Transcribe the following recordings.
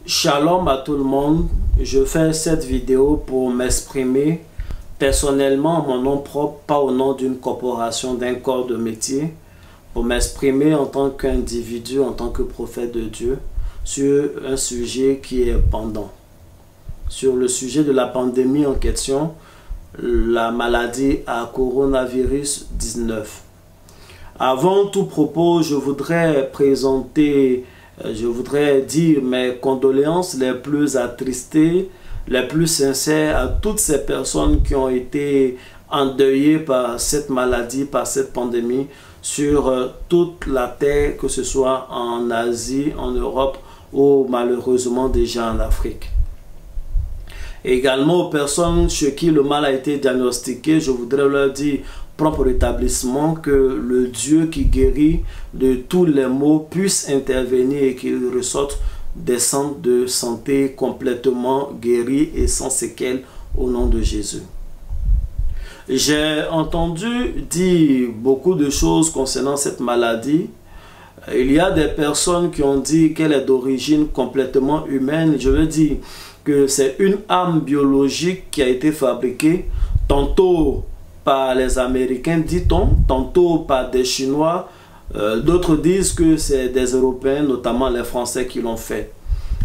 Shalom à tout le monde, je fais cette vidéo pour m'exprimer personnellement en mon nom propre, pas au nom d'une corporation, d'un corps de métier, pour m'exprimer en tant qu'individu, en tant que prophète de Dieu, sur un sujet qui est pendant. Sur le sujet de la pandémie en question, la maladie à coronavirus 19. Avant tout propos, je voudrais dire mes condoléances les plus attristées, les plus sincères à toutes ces personnes qui ont été endeuillées par cette maladie, par cette pandémie, sur toute la terre, que ce soit en Asie, en Europe ou malheureusement déjà en Afrique. Également aux personnes chez qui le mal a été diagnostiqué, je voudrais leur dire propre rétablissement, que le Dieu qui guérit de tous les maux puisse intervenir et qu'il ressorte des centres de santé complètement guéris et sans séquelles au nom de Jésus. J'ai entendu dire beaucoup de choses concernant cette maladie. Il y a des personnes qui ont dit qu'elle est d'origine complètement humaine. Je veux dire que c'est une âme biologique qui a été fabriquée tantôt par les Américains, dit-on, tantôt par des Chinois. D'autres disent que c'est des Européens, notamment les Français, qui l'ont fait.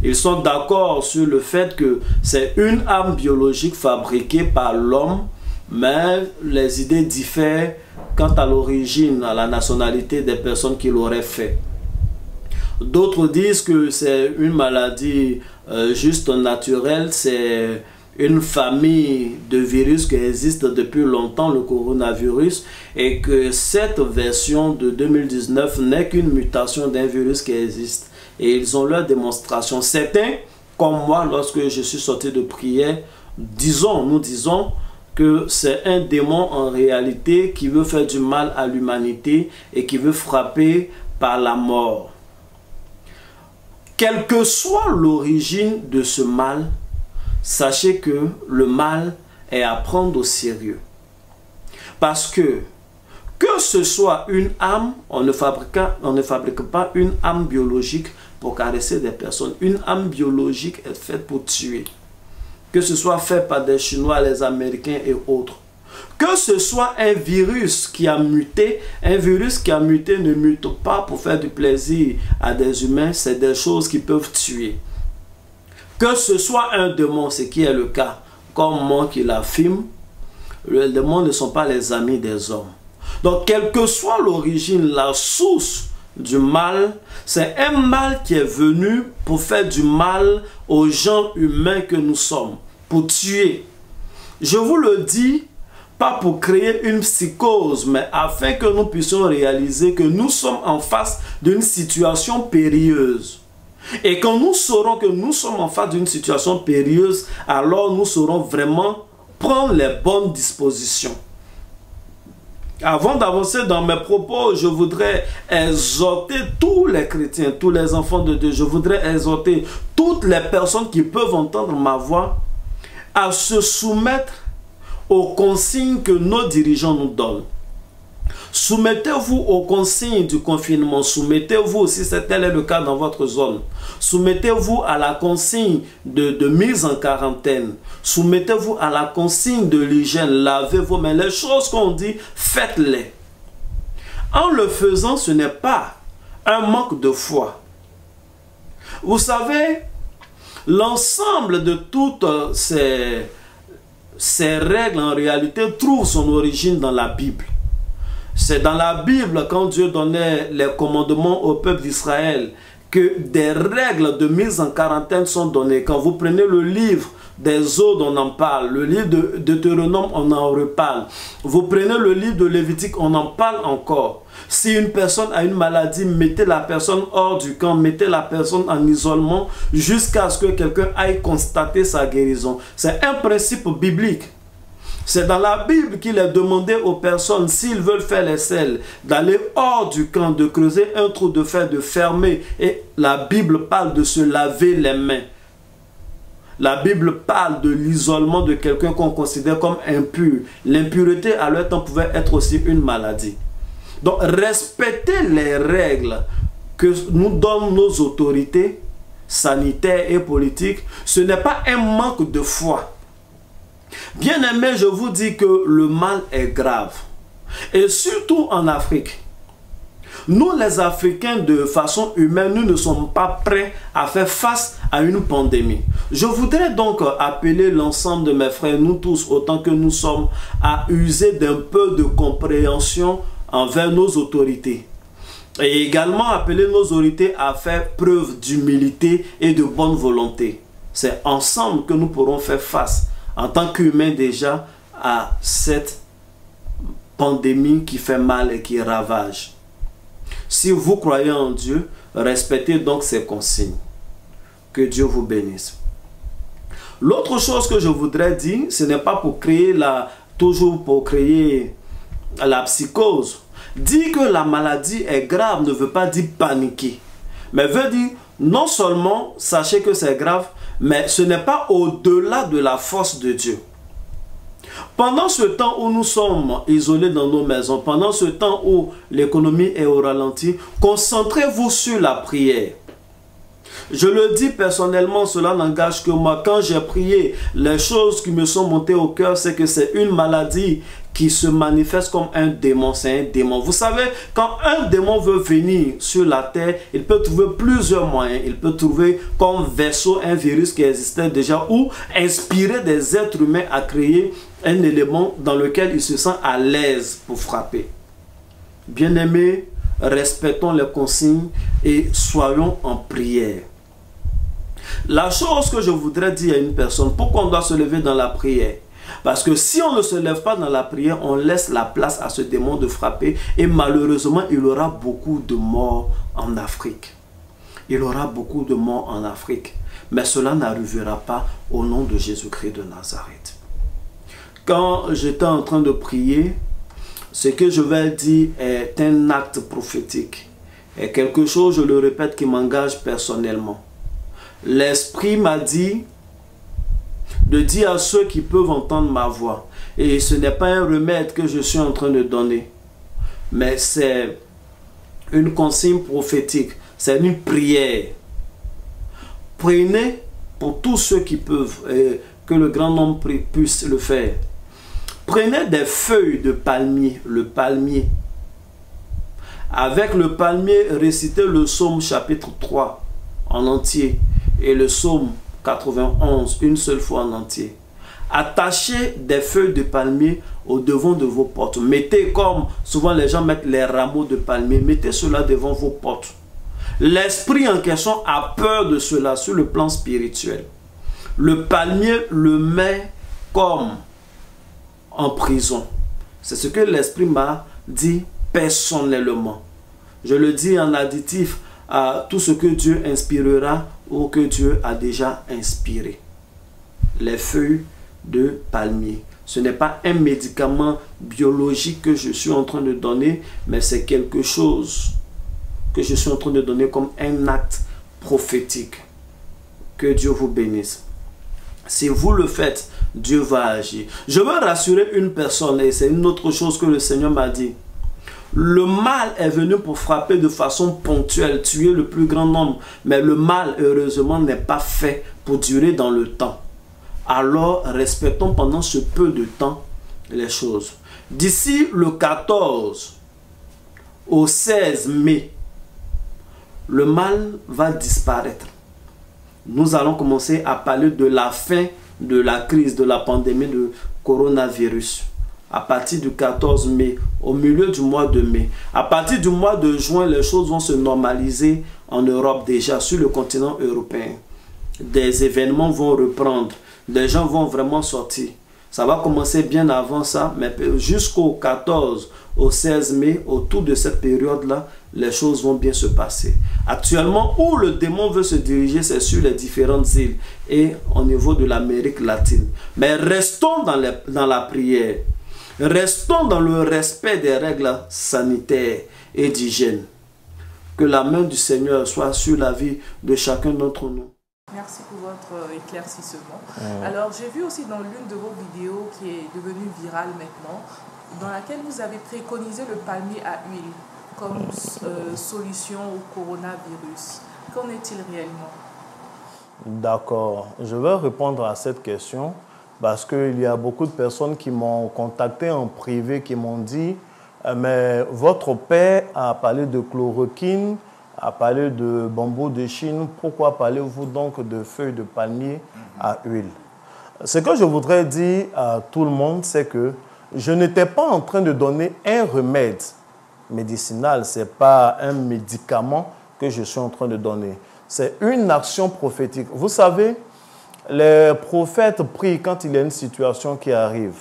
Ils sont d'accord sur le fait que c'est une âme biologique fabriquée par l'homme, mais les idées diffèrent quant à l'origine, à la nationalité des personnes qui l'auraient fait. D'autres disent que c'est une maladie juste naturelle, c'est une famille de virus qui existe depuis longtemps, le coronavirus, et que cette version de 2019 n'est qu'une mutation d'un virus qui existe. Et ils ont leur démonstration. Certains, comme moi, lorsque je suis sorti de prière, nous disons que c'est un démon en réalité qui veut faire du mal à l'humanité et qui veut frapper par la mort. Quelle que soit l'origine de ce mal, sachez que le mal est à prendre au sérieux. Parce que ce soit une âme, on ne fabrique pas une âme biologique pour caresser des personnes. Une âme biologique est faite pour tuer. Que ce soit fait par des Chinois, les Américains et autres. Que ce soit un virus qui a muté ne mute pas pour faire du plaisir à des humains, c'est des choses qui peuvent tuer. Que ce soit un démon, ce qui est le cas, comme moi qui l'affirme, les démons ne sont pas les amis des hommes. Donc, quelle que soit l'origine, la source du mal, c'est un mal qui est venu pour faire du mal aux gens humains que nous sommes, pour tuer. Je vous le dis, pas pour créer une psychose, mais afin que nous puissions réaliser que nous sommes en face d'une situation périlleuse. Et quand nous saurons que nous sommes en face d'une situation périlleuse, alors nous saurons vraiment prendre les bonnes dispositions. Avant d'avancer dans mes propos, je voudrais exhorter tous les chrétiens, tous les enfants de Dieu. Je voudrais exhorter toutes les personnes qui peuvent entendre ma voix à se soumettre aux consignes que nos dirigeants nous donnent. Soumettez-vous aux consignes du confinement. Soumettez-vous, si tel est le cas dans votre zone, soumettez-vous à la consigne de mise en quarantaine. Soumettez-vous à la consigne de l'hygiène. Lavez vos mains. Les choses qu'on dit, faites-les. En le faisant, ce n'est pas un manque de foi. Vous savez, l'ensemble de toutes ces règles, en réalité, trouvent son origine dans la Bible. C'est dans la Bible, quand Dieu donnait les commandements au peuple d'Israël, que des règles de mise en quarantaine sont données. Quand vous prenez le livre des Exode, on en parle. Le livre de Deutéronome, on en reparle. Vous prenez le livre de Lévitique, on en parle encore. Si une personne a une maladie, mettez la personne hors du camp, mettez la personne en isolement jusqu'à ce que quelqu'un aille constater sa guérison. C'est un principe biblique. C'est dans la Bible qu'il est demandé aux personnes, s'ils veulent faire les selles, d'aller hors du camp, de creuser un trou de fer, de fermer. Et la Bible parle de se laver les mains. La Bible parle de l'isolement de quelqu'un qu'on considère comme impur. L'impureté à leur temps pouvait être aussi une maladie. Donc respectez les règles que nous donnent nos autorités sanitaire et politique, ce n'est pas un manque de foi. Bien aimé, je vous dis que le mal est grave. Et surtout en Afrique. Nous, les Africains, de façon humaine, nous ne sommes pas prêts à faire face à une pandémie. Je voudrais donc appeler l'ensemble de mes frères, nous tous, autant que nous sommes, à user d'un peu de compréhension envers nos autorités. Et également appeler nos autorités à faire preuve d'humilité et de bonne volonté. C'est ensemble que nous pourrons faire face, en tant qu'humains déjà, à cette pandémie qui fait mal et qui ravage. Si vous croyez en Dieu, respectez donc ces consignes. Que Dieu vous bénisse. L'autre chose que je voudrais dire, ce n'est pas pour créer toujours pour créer la psychose. Dire que la maladie est grave ne veut pas dire paniquer. Mais veut dire, non seulement sachez que c'est grave, mais ce n'est pas au-delà de la force de Dieu. Pendant ce temps où nous sommes isolés dans nos maisons, pendant ce temps où l'économie est au ralenti, concentrez-vous sur la prière. Je le dis personnellement, cela n'engage que moi. Quand j'ai prié, les choses qui me sont montées au cœur, c'est que c'est une maladie qui se manifeste comme un démon. C'est un démon. Vous savez, quand un démon veut venir sur la terre, il peut trouver plusieurs moyens. Il peut trouver comme vaisseau un virus qui existait déjà ou inspirer des êtres humains à créer un élément dans lequel il se sent à l'aise pour frapper. Bien-aimés, respectons les consignes et soyons en prière. La chose que je voudrais dire à une personne, pourquoi on doit se lever dans la prière? Parce que si on ne se lève pas dans la prière, on laisse la place à ce démon de frapper et malheureusement, il y aura beaucoup de morts en Afrique. Il y aura beaucoup de morts en Afrique. Mais cela n'arrivera pas au nom de Jésus-Christ de Nazareth. Quand j'étais en train de prier, ce que je vais dire est un acte prophétique. Et quelque chose, je le répète, qui m'engage personnellement. L'Esprit m'a dit de dire à ceux qui peuvent entendre ma voix. Et ce n'est pas un remède que je suis en train de donner. Mais c'est une consigne prophétique. C'est une prière. Prenez pour tous ceux qui peuvent, et que le grand nombre puisse le faire. Prenez des feuilles de palmier, le palmier. Avec le palmier, récitez le psaume chapitre 3 en entier et le psaume 91 une seule fois en entier. Attachez des feuilles de palmier au devant de vos portes. Mettez comme souvent les gens mettent les rameaux de palmier, mettez cela devant vos portes. L'esprit en question a peur de cela sur le plan spirituel. Le palmier le met comme en prison. C'est ce que l'Esprit m'a dit personnellement. Je le dis en additif à tout ce que Dieu inspirera ou que Dieu a déjà inspiré. Les feuilles de palmier. Ce n'est pas un médicament biologique que je suis en train de donner, mais c'est quelque chose que je suis en train de donner comme un acte prophétique. Que Dieu vous bénisse. Si vous le faites, Dieu va agir. Je veux rassurer une personne, et c'est une autre chose que le Seigneur m'a dit. Le mal est venu pour frapper de façon ponctuelle, tuer le plus grand nombre. Mais le mal, heureusement, n'est pas fait pour durer dans le temps. Alors, respectons pendant ce peu de temps les choses. D'ici le 14 au 16 mai, le mal va disparaître. Nous allons commencer à parler de la fin de la crise, de la pandémie de coronavirus. À partir du 14 mai, au milieu du mois de mai. À partir du mois de juin, les choses vont se normaliser en Europe déjà, sur le continent européen. Des événements vont reprendre. Des gens vont vraiment sortir. Ça va commencer bien avant ça, mais jusqu'au 14, au 16 mai, autour de cette période-là, les choses vont bien se passer. Actuellement, où le démon veut se diriger, c'est sur les différentes îles et au niveau de l'Amérique latine. Mais restons dans la prière. Restons dans le respect des règles sanitaires et d'hygiène. Que la main du Seigneur soit sur la vie de chacun d'entre nous. Merci pour votre éclaircissement. Alors, j'ai vu aussi dans l'une de vos vidéos qui est devenue virale maintenant, dans laquelle vous avez préconisé le palmier à huile comme solution au coronavirus. Qu'en est-il réellement? D'accord. Je vais répondre à cette question parce qu'il y a beaucoup de personnes qui m'ont contacté en privé, qui m'ont dit mais votre père a parlé de chloroquine, a parlé de bambou de Chine, pourquoi parlez-vous donc de feuilles de palmier à huile? Ce que je voudrais dire à tout le monde, c'est que je n'étais pas en train de donner un remède médicinal, ce n'est pas un médicament que je suis en train de donner. C'est une action prophétique. Vous savez, les prophètes prient quand il y a une situation qui arrive.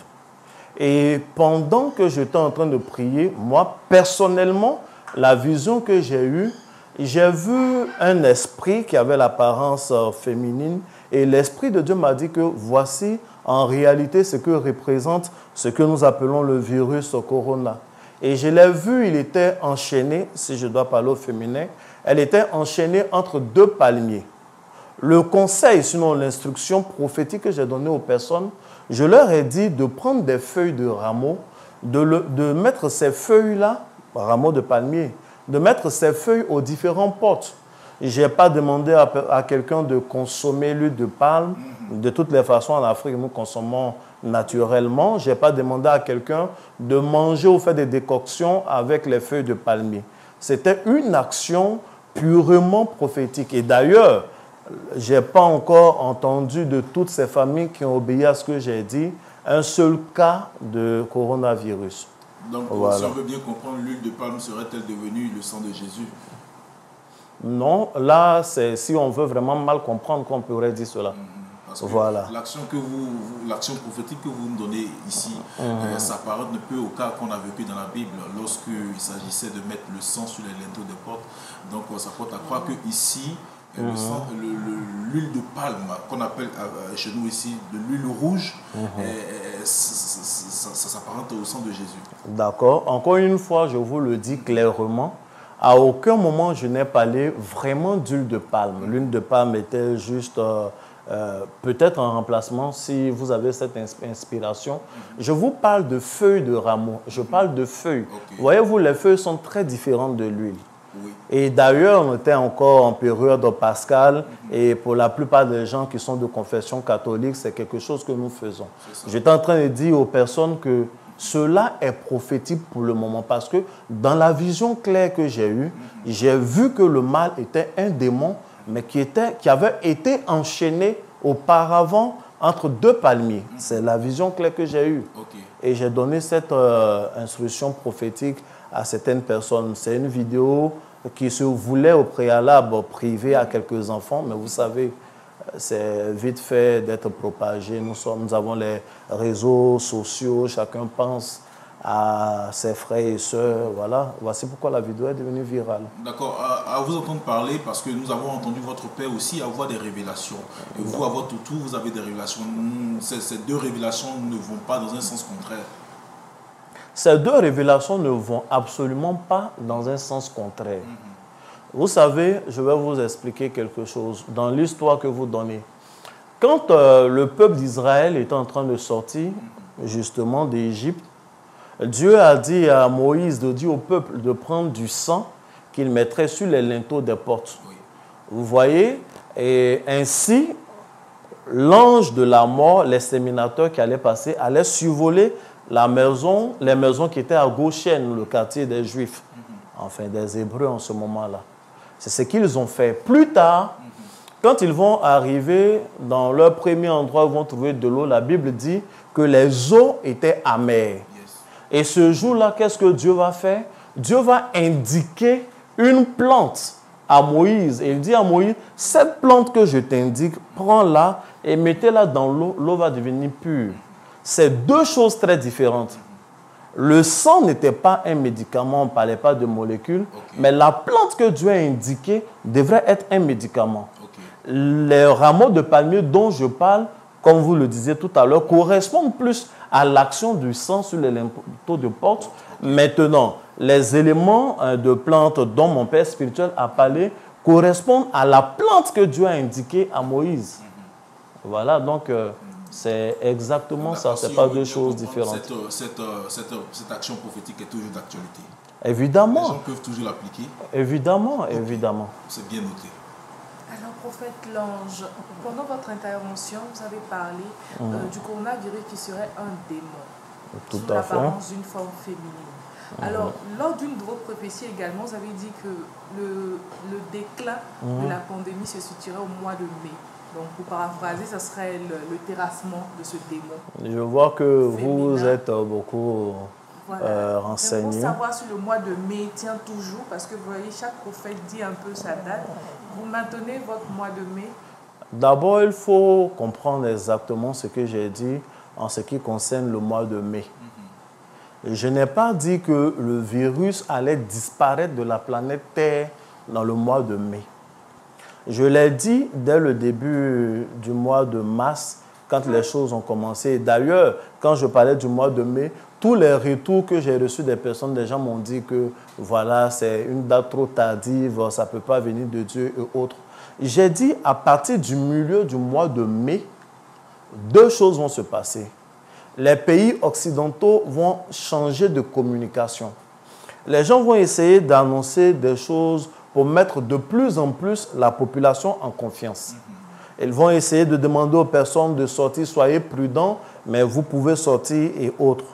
Et pendant que j'étais en train de prier, moi, personnellement, la vision que j'ai eue, j'ai vu un esprit qui avait l'apparence féminine et l'Esprit de Dieu m'a dit que voici en réalité ce que représente ce que nous appelons le virus corona. Et je l'ai vu, il était enchaîné, si je dois parler au féminin, elle était enchaînée entre deux palmiers. Le conseil, sinon l'instruction prophétique que j'ai donnée aux personnes, je leur ai dit de prendre des feuilles de rameaux, de mettre ces feuilles-là, rameaux de palmier, de mettre ces feuilles aux différentes portes. Je n'ai pas demandé à quelqu'un de consommer l'huile de palme. De toutes les façons, en Afrique, nous consommons naturellement. Je n'ai pas demandé à quelqu'un de manger ou faire des décoctions avec les feuilles de palmier. C'était une action purement prophétique. Et d'ailleurs, je n'ai pas encore entendu de toutes ces familles qui ont obéi à ce que j'ai dit, un seul cas de coronavirus. Donc, voilà. Si on veut bien comprendre, l'huile de palme serait-elle devenue le sang de Jésus? Non, là, c'est si on veut vraiment mal comprendre qu'on pourrait dire cela. Parce que voilà. L'action prophétique que vous nous donnez ici, ça paraît un peu au cas qu'on a vécu dans la Bible, lorsqu'il s'agissait de mettre le sang sur les linteaux des portes. Donc, ça porte à croire qu'ici, l'huile de palme, qu'on appelle chez nous ici de l'huile rouge, ça s'apparente au sang de Jésus. D'accord. Encore une fois, je vous le dis clairement, à aucun moment je n'ai parlé vraiment d'huile de palme. L'huile de palme était juste peut-être un remplacement si vous avez cette inspiration. Je vous parle de feuilles de rameaux. Je parle de feuilles. Okay. Voyez-vous, les feuilles sont très différentes de l'huile. Oui. Et d'ailleurs, on était encore en période pascale et pour la plupart des gens qui sont de confession catholique, c'est quelque chose que nous faisons. J'étais en train de dire aux personnes que cela est prophétique pour le moment parce que dans la vision claire que j'ai eue, j'ai vu que le mal était un démon, mais qui avait été enchaîné auparavant entre deux palmiers. C'est la vision claire que j'ai eue. Okay. Et j'ai donné cette instruction prophétique à certaines personnes. C'est une vidéo qui se voulait au préalable privée à quelques enfants, mais vous savez, c'est vite fait d'être propagé. Nous avons les réseaux sociaux, chacun pense à ses frères et sœurs. Voilà. Voici pourquoi la vidéo est devenue virale. D'accord. À vous entendre parler, parce que nous avons entendu votre père aussi avoir des révélations. Et vous, à votre tour, vous avez des révélations. Ces deux révélations ne vont pas dans un sens contraire. Ces deux révélations ne vont absolument pas dans un sens contraire. Vous savez, je vais vous expliquer quelque chose. Dans l'histoire que vous donnez, quand le peuple d'Israël était en train de sortir justement d'Égypte, Dieu a dit à Moïse de dire au peuple de prendre du sang qu'il mettrait sur les linteaux des portes. Oui. Vous voyez? Et ainsi, l'ange de la mort, l'exterminateur qui allait passer, allait survoler les maisons qui étaient à Goshen, le quartier des Juifs, enfin des Hébreux en ce moment-là. C'est ce qu'ils ont fait. Plus tard, quand ils vont arriver dans leur premier endroit où ils vont trouver de l'eau, la Bible dit que les eaux étaient amères. Et ce jour-là, qu'est-ce que Dieu va faire? Dieu va indiquer une plante à Moïse. Et il dit à Moïse, cette plante que je t'indique, prends-la et mettez-la dans l'eau. L'eau va devenir pure. C'est deux choses très différentes. Le sang n'était pas un médicament, on ne parlait pas de molécules, mais la plante que Dieu a indiquée devrait être un médicament. Les rameaux de palmier dont je parle, comme vous le disiez tout à l'heure, correspondent plus à l'action du sang sur les linteaux de porte. Maintenant, les éléments de plantes dont mon père spirituel a parlé correspondent à la plante que Dieu a indiquée à Moïse. Voilà, donc c'est exactement ça, ce n'est pas deux choses différentes. Cette action prophétique est toujours d'actualité. Évidemment. Les gens peuvent toujours l'appliquer. Évidemment, évidemment. C'est bien noté. Alors, prophète Lange, pendant votre intervention, vous avez parlé du coronavirus qui serait un démon, Tout sous à fait. l'apparence d'une forme féminine. Alors, lors d'une de vos prophéties également, vous avez dit que le déclin de la pandémie se situerait au mois de mai. Donc, pour paraphraser, ce serait le terrassement de ce démon. Je vois que féminin. vous êtes beaucoup renseigné. Il faut savoir si le mois de mai tient toujours, parce que vous voyez, chaque prophète dit un peu sa date. Vous maintenez votre mois de mai? D'abord, il faut comprendre exactement ce que j'ai dit en ce qui concerne le mois de mai. Je n'ai pas dit que le virus allait disparaître de la planète Terre dans le mois de mai. Je l'ai dit dès le début du mois de mars, quand les choses ont commencé. D'ailleurs, quand je parlais du mois de mai, tous les retours que j'ai reçus des personnes, des gens m'ont dit que voilà, c'est une date trop tardive, ça ne peut pas venir de Dieu et autres. J'ai dit à partir du milieu du mois de mai, deux choses vont se passer. Les pays occidentaux vont changer de communication. Les gens vont essayer d'annoncer des choses pour mettre de plus en plus la population en confiance. Ils vont essayer de demander aux personnes de sortir, soyez prudents, mais vous pouvez sortir et autres.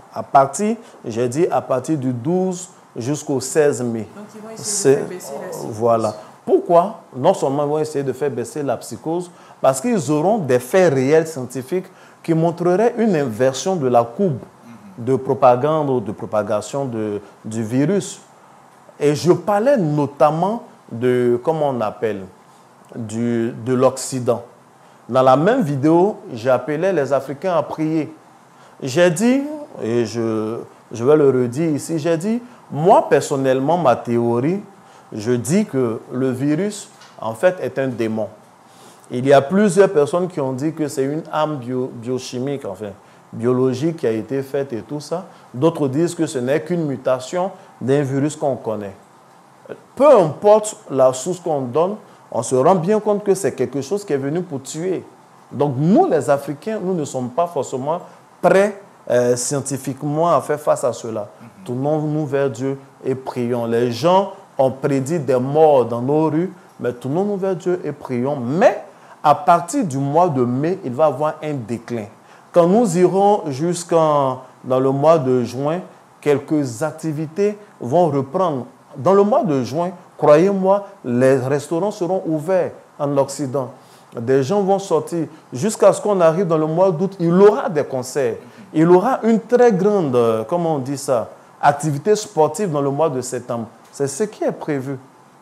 J'ai dit à partir du 12 jusqu'au 16 mai. Donc ils vont essayer de faire baisser la psychose. Voilà. Pourquoi? Non seulement ils vont essayer de faire baisser la psychose, parce qu'ils auront des faits réels scientifiques qui montreraient une inversion de la courbe de propagande ou de propagation du virus. Et je parlais notamment de, comment on appelle, de l'Occident. Dans la même vidéo, j'appelais les Africains à prier. J'ai dit, et je vais le redire ici, j'ai dit, moi personnellement, ma théorie, je dis que le virus, en fait, est un démon. Il y a plusieurs personnes qui ont dit que c'est une arme biochimique, enfin, biologique qui a été faite et tout ça. D'autres disent que ce n'est qu'une mutation d'un virus qu'on connaît. Peu importe la source qu'on donne, on se rend bien compte que c'est quelque chose qui est venu pour tuer. Donc nous, les Africains, nous ne sommes pas forcément prêts scientifiquement à faire face à cela. Tournons-nous vers Dieu et prions. Les gens ont prédit des morts dans nos rues, mais tournons-nous vers Dieu et prions. Mais à partir du mois de mai, il va y avoir un déclin. Quand nous irons dans le mois de juin, quelques activités vont reprendre. Dans le mois de juin, croyez-moi, les restaurants seront ouverts en Occident. Des gens vont sortir. Jusqu'à ce qu'on arrive dans le mois d'août, il y aura des concerts. Il y aura une très grande, comment on dit ça, activité sportive dans le mois de septembre. C'est ce qui est prévu.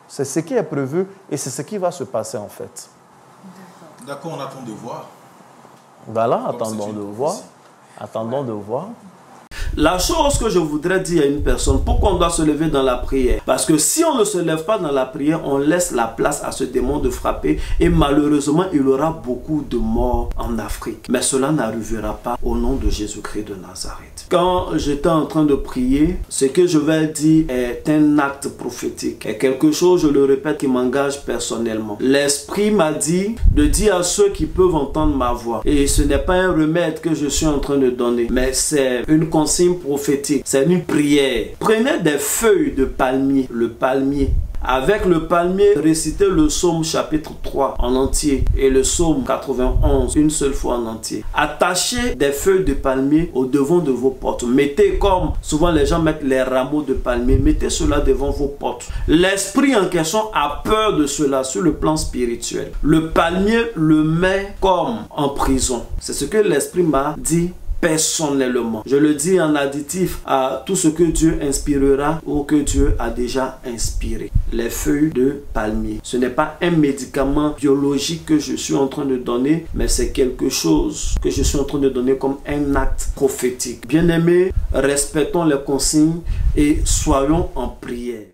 C'est ce qui est prévu et c'est ce qui va se passer en fait. D'accord, on attend de voir. Voilà, attendons de voir. Attendons de voir. La chose que je voudrais dire à une personne, pourquoi on doit se lever dans la prière? Parce que si on ne se lève pas dans la prière, on laisse la place à ce démon de frapper et malheureusement, il y aura beaucoup de morts en Afrique. Mais cela n'arrivera pas au nom de Jésus-Christ de Nazareth. Quand j'étais en train de prier, ce que je vais dire est un acte prophétique. Et quelque chose, je le répète, qui m'engage personnellement. L'Esprit m'a dit de dire à ceux qui peuvent entendre ma voix. Et ce n'est pas un remède que je suis en train de donner, mais c'est une consigne prophétique. C'est une prière. Prenez des feuilles de palmier, le palmier. Avec le palmier, récitez le psaume chapitre 3 en entier et le psaume 91 une seule fois en entier. Attachez des feuilles de palmier au devant de vos portes. Mettez comme souvent les gens mettent les rameaux de palmier. Mettez cela devant vos portes. L'esprit en question a peur de cela sur le plan spirituel. Le palmier le met comme en prison. C'est ce que l'esprit m'a dit personnellement. Je le dis en additif à tout ce que Dieu inspirera ou que Dieu a déjà inspiré. Les feuilles de palmier. Ce n'est pas un médicament biologique que je suis en train de donner, mais c'est quelque chose que je suis en train de donner comme un acte prophétique. Bien-aimés, respectons les consignes et soyons en prière.